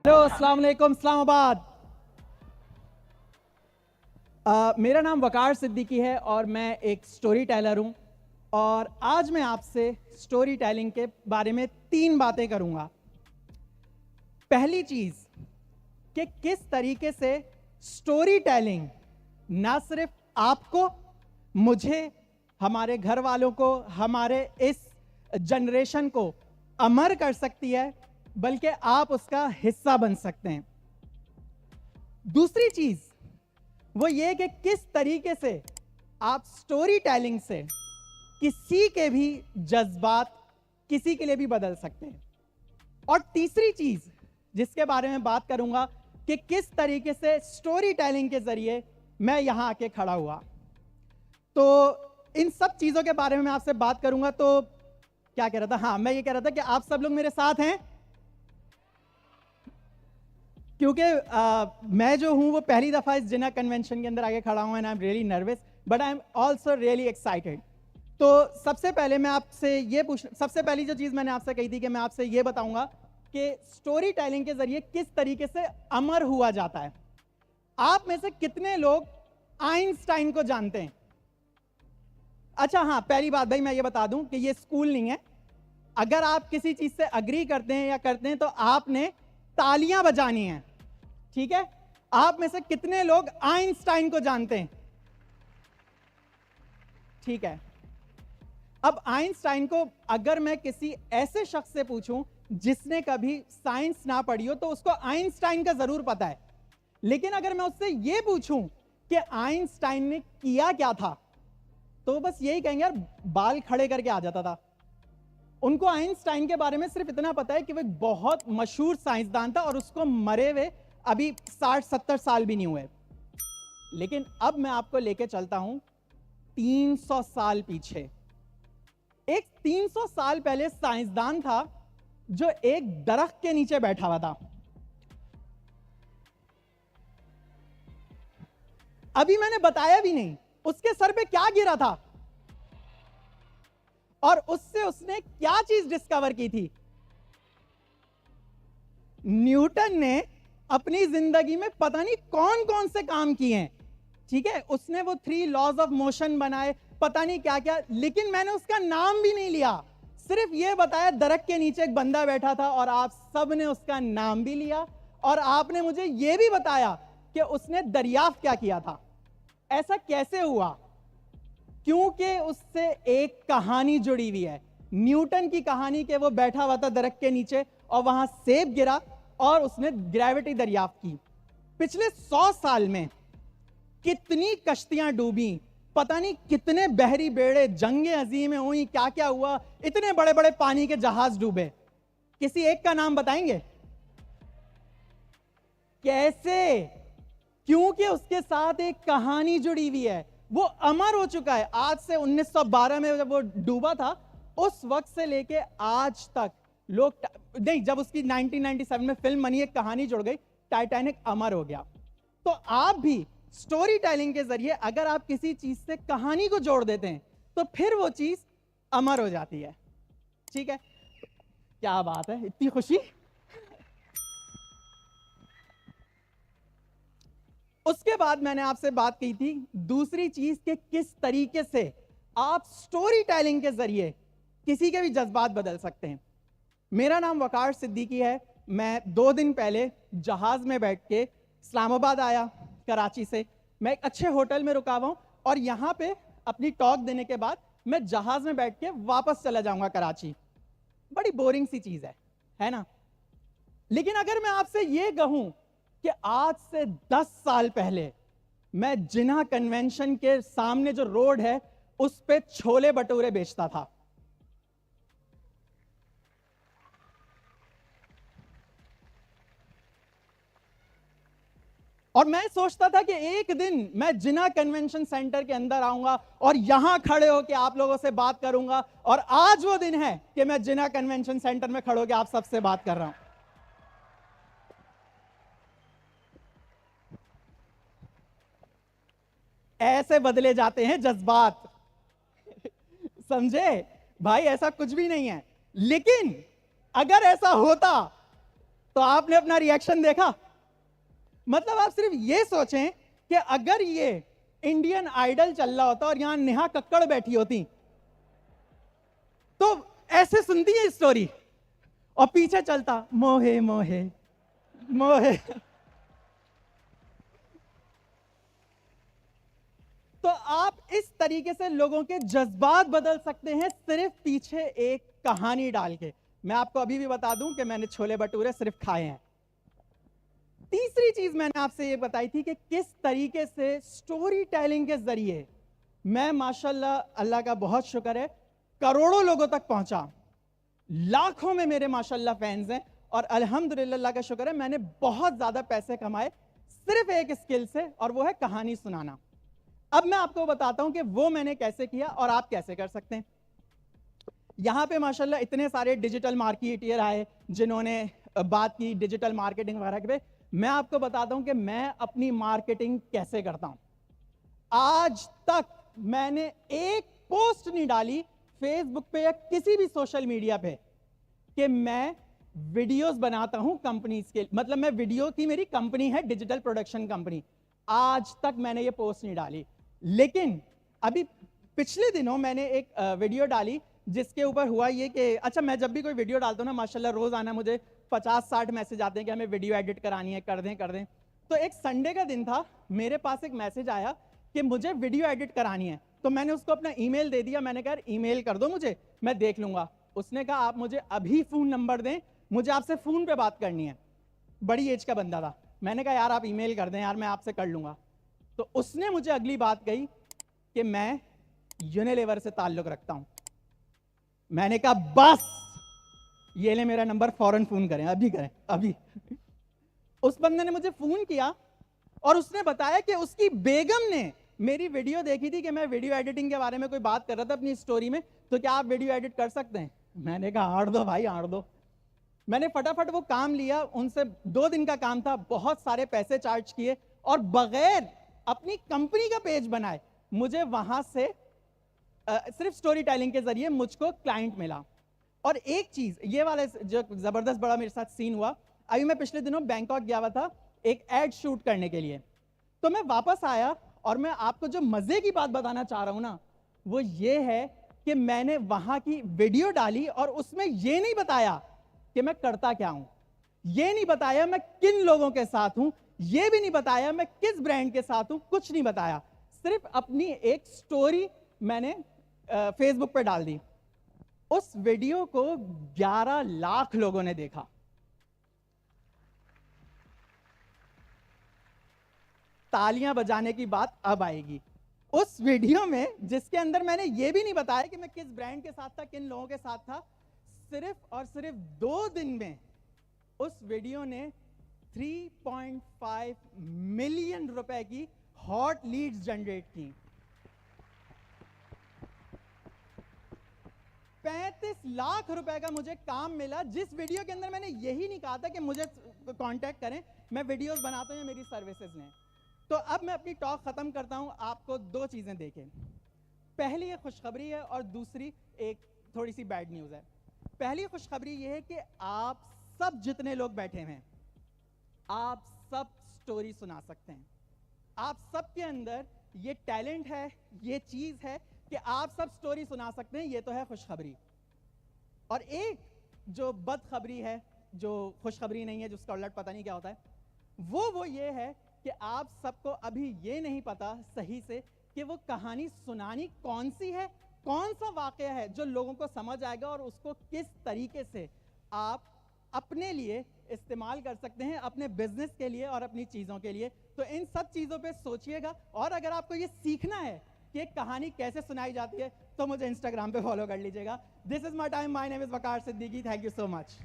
Hello, अस्सलाम वालेकुम, इस्लामाबाद। मेरा नाम वकार सिद्दीकी है और मैं एक स्टोरी टेलर हूं। और आज मैं आपसे स्टोरी टेलिंग के बारे में 3 बातें करूंगा। पहली चीज कि किस तरीके से स्टोरी टेलिंग ना सिर्फ आपको, मुझे, हमारे घर वालों को, हमारे इस जनरेशन को अमर कर सकती है, बल्कि आप उसका हिस्सा बन सकते हैं। दूसरी चीज वो ये कि किस तरीके से आप स्टोरी टेलिंग से किसी के भी जज्बात किसी के लिए भी बदल सकते हैं। और तीसरी चीज जिसके बारे में बात करूंगा कि किस तरीके से स्टोरी टेलिंग के जरिए मैं यहां आके खड़ा हुआ। तो इन सब चीजों के बारे में मैं आपसे बात करूंगा। तो क्या कह रहा था? हाँ, मैं ये कह रहा था कि आप सब लोग मेरे साथ हैं, क्योंकि मैं जो हूं वो पहली दफा इस जिना कन्वेंशन के अंदर आके खड़ा हूं। And I am really nervous but I am also really excited. तो सबसे पहले मैं आपसे ये सबसे पहली जो चीज मैंने आपसे कही थी कि मैं आपसे ये बताऊंगा कि स्टोरी टेलिंग के जरिए किस तरीके से अमर हुआ जाता है। आप में से कितने लोग आइंस्टाइन को जानते हैं? अच्छा, हाँ, पहली बात भाई मैं ये बता दूं कि ये स्कूल नहीं है। अगर आप किसी चीज से अग्री करते हैं या करते हैं तो आपने तालियां बजानी है, ठीक है? आप में से कितने लोग आइंस्टाइन को जानते हैं? ठीक है। अब आइंस्टाइन को अगर मैं किसी ऐसे शख्स से पूछूं जिसने कभी साइंस ना पढ़ी हो तो उसको आइंस्टाइन का जरूर पता है। लेकिन अगर मैं उससे यह पूछूं कि आइंस्टाइन ने किया क्या था, तो बस यही कहेंगे यार बाल खड़े करके आ जाता था। उनको आइंस्टाइन के बारे में सिर्फ इतना पता है कि वो एक बहुत मशहूर साइंसदान था और उसको मरे हुए अभी 60-70 साल भी नहीं हुए। लेकिन अब मैं आपको लेके चलता हूं 300 साल पीछे। एक 300 साल पहले साइंसदान था जो एक दरख्त के नीचे बैठा हुआ था। अभी मैंने बताया भी नहीं उसके सर पे क्या गिरा था और उससे उसने क्या चीज डिस्कवर की थी। न्यूटन ने अपनी जिंदगी में पता नहीं कौन कौन से काम किए हैं, ठीक है? उसने वो 3 लॉज ऑफ मोशन बनाए, पता नहीं क्या क्या, लेकिन मैंने उसका नाम भी नहीं लिया। सिर्फ ये बताया दरख्त के नीचे एक बंदा बैठा था और आप सब ने उसका नाम भी लिया और आपने मुझे यह भी बताया कि उसने दरियाफ्त क्या किया था। ऐसा कैसे हुआ? क्योंकि उससे एक कहानी जुड़ी हुई है, न्यूटन की कहानी के वो बैठा हुआ था दरख्त के नीचे और वहां सेब गिरा और उसने ग्रेविटी दरियाफ्त की। पिछले 100 साल में कितनी कश्तियां डूबी, पता नहीं कितने बहरी बेड़े, जंगें अजीमें हुई, क्या क्या हुआ, इतने बड़े बड़े पानी के जहाज डूबे। किसी एक का नाम बताएंगे? कैसे? क्योंकि उसके साथ एक कहानी जुड़ी हुई है, वो अमर हो चुका है। आज से 1912 में जब वो डूबा था, उस वक्त से लेके आज तक लोग नहीं, जब उसकी 1997 में फिल्म बनी, एक कहानी जुड़ गई, टाइटैनिक अमर हो गया। तो आप भी स्टोरी टेलिंग के जरिए अगर आप किसी चीज से कहानी को जोड़ देते हैं तो फिर वो चीज अमर हो जाती है, ठीक है? क्या बात है, इतनी खुशी। उसके बाद मैंने आपसे बात की थी दूसरी चीज कि किस तरीके से आप स्टोरी टेलिंग के जरिए किसी के भी जज्बात बदल सकते हैं। मेरा नाम वकार सिद्दीकी है। मैं 2 दिन पहले जहाज में बैठ के इस्लामाबाद आया, कराची से। मैं एक अच्छे होटल में रुका हुआ हूं और यहां पे अपनी टॉक देने के बाद मैं जहाज में बैठ के वापस चला जाऊंगा कराची। बड़ी बोरिंग सी चीज है ना? लेकिन अगर मैं आपसे यह कहूं कि आज से 10 साल पहले मैं जिना कन्वेंशन के सामने जो रोड है उस पे छोले भटूरे बेचता था। और मैं सोचता था कि एक दिन मैं जिना कन्वेंशन सेंटर के अंदर आऊंगा और यहां खड़े होकर आप लोगों से बात करूंगा। और आज वो दिन है कि मैं जिना कन्वेंशन सेंटर में खड़े होकर आप सबसे बात कर रहा हूं। ऐसे बदले जाते हैं जज्बात, समझे भाई? ऐसा कुछ भी नहीं है। लेकिन अगर ऐसा होता तो आपने अपना रिएक्शन देखा। मतलब आप सिर्फ ये सोचें कि अगर ये इंडियन आइडल चल रहा होता और यहां नेहा कक्कड़ बैठी होती तो ऐसे सुनती है स्टोरी और पीछे चलता मोहे मोहे मोहे। तो आप इस तरीके से लोगों के जज्बात बदल सकते हैं सिर्फ पीछे एक कहानी डाल के। मैं आपको अभी भी बता दूं कि मैंने छोले भटूरे सिर्फ खाए हैं। तीसरी चीज मैंने आपसे ये बताई थी कि किस तरीके से स्टोरी टेलिंग के जरिए मैं माशाल्लाह, अल्लाह का बहुत शुक्र है, करोड़ों लोगों तक पहुंचा। लाखों में मेरे माशाल्लाह फैंस हैं और अल्हम्दुलिल्लाह अल्लाह का शुक्र है मैंने बहुत ज्यादा पैसे कमाए सिर्फ एक स्किल से, और वो है कहानी सुनाना। अब मैं आपको बताता हूं कि वो मैंने कैसे किया और आप कैसे कर सकते हैं। यहां पे माशाल्लाह इतने सारे डिजिटल मार्केटियर आए जिन्होंने बात की डिजिटल मार्केटिंग वगैरह पे। मैं आपको बताता हूं कि मैं अपनी मार्केटिंग कैसे करता हूं। आज तक मैंने एक पोस्ट नहीं डाली फेसबुक पे या किसी भी सोशल मीडिया पे कि मैं वीडियोस बनाता हूं कंपनीज के, मतलब मैं वीडियो की, मेरी कंपनी है डिजिटल प्रोडक्शन कंपनी। आज तक मैंने ये पोस्ट नहीं डाली। लेकिन अभी पिछले दिनों मैंने एक वीडियो डाली जिसके ऊपर हुआ ये कि अच्छा, मैं जब भी कोई वीडियो डालता हूं ना माशाल्लाह रोज आना मुझे 50-60 मैसेज आते हैं कि हमें वीडियो एडिट करानी है, कर दें। तो एक संडे का दिन था, मेरे पास एक मैसेज आया कि मुझे वीडियो एडिट करानी है। तो मैंने उसको अपना ईमेल दे दिया। मैंने कहा ईमेल कर दो मुझे, मैं देख लूंगा। उसने कहा आप मुझे अभी फोन नंबर दें, मुझे आपसे फोन पे बात करनी है। बड़ी एज का बंदा था। मैंने कहा यार आप ईमेल कर दें यार, मैं आपसे कर लूंगा। तो उसने मुझे अगली बात कही कि मैं यूनिलीवर से ताल्लुक रखता हूं। मैंने कहा बस ये ले मेरा नंबर, फौरन फोन करें, अभी करें अभी। उस बंदे ने मुझे फोन किया और उसने बताया कि उसकी बेगम ने मेरी वीडियो देखी थी कि मैं वीडियो एडिटिंग के बारे में कोई बात कर रहा था अपनी स्टोरी में, तो क्या आप वीडियो एडिट कर सकते हैं। मैंने कहा आड़ दो भाई, आड़ दो। मैंने फटाफट वो काम लिया, उनसे 2 दिन का काम था, बहुत सारे पैसे चार्ज किए और बगैर अपनी कंपनी का पेज बनाए मुझे वहां से सिर्फ स्टोरी टेलिंग के जरिए मुझको क्लाइंट मिला। और एक चीज ये वाला जो जबरदस्त बड़ा मेरे साथ सीन हुआ, अभी मैं पिछले दिनों बैंकॉक गया हुआ था एक एड शूट करने के लिए। तो मैं वापस आया और मैं आपको जो मजे की बात बताना चाह रहा हूं ना, वो ये है कि मैंने वहां की वीडियो डाली और उसमें ये नहीं बताया कि मैं करता क्या हूं, ये नहीं बताया मैं किन लोगों के साथ हूं, ये भी नहीं बताया मैं किस ब्रांड के साथ हूं, कुछ नहीं बताया। सिर्फ अपनी एक स्टोरी मैंने फेसबुक पे डाल दी। उस वीडियो को 11 लाख लोगों ने देखा। तालियां बजाने की बात अब आएगी। उस वीडियो में जिसके अंदर मैंने ये भी नहीं बताया कि मैं किस ब्रांड के साथ था, किन लोगों के साथ था, सिर्फ और सिर्फ 2 दिन में उस वीडियो ने 3.5 मिलियन रुपए की हॉट लीड्स जनरेट की। 35 लाख रुपए का मुझे काम मिला, जिस वीडियो के अंदर मैंने यही नहीं कहा था कि मुझे कांटेक्ट करें, मैं वीडियोस बनाता हूं, मेरी सर्विसेज ने। तो अब मैं अपनी टॉक खत्म करता हूं। आपको 2 चीजें देखें, पहली ये खुशखबरी है और दूसरी एक थोड़ी सी बैड न्यूज है। पहली खुशखबरी ये है कि आप सब जितने लोग बैठे हैं, आप सब स्टोरी सुना सकते हैं। आप सब के अंदर ये टैलेंट है, ये चीज है कि आप सब स्टोरी सुना सकते हैं। ये तो है खुशखबरी। और एक जो बदखबरी है, जो खुशखबरी नहीं है, जिसका उलट पता नहीं क्या होता है, वो ये है कि आप सबको अभी ये नहीं पता सही से कि वो कहानी सुनानी कौन सी है, कौन सा वाकया है जो लोगों को समझ आएगा और उसको किस तरीके से आप अपने लिए इस्तेमाल कर सकते हैं, अपने बिजनेस के लिए और अपनी चीजों के लिए। तो इन सब चीजों पे सोचिएगा। और अगर आपको ये सीखना है कि एक कहानी कैसे सुनाई जाती है, तो मुझे इंस्टाग्राम पे फॉलो कर लीजिएगा। This is my time, my name is Waqar Siddiqui. Thank you so much.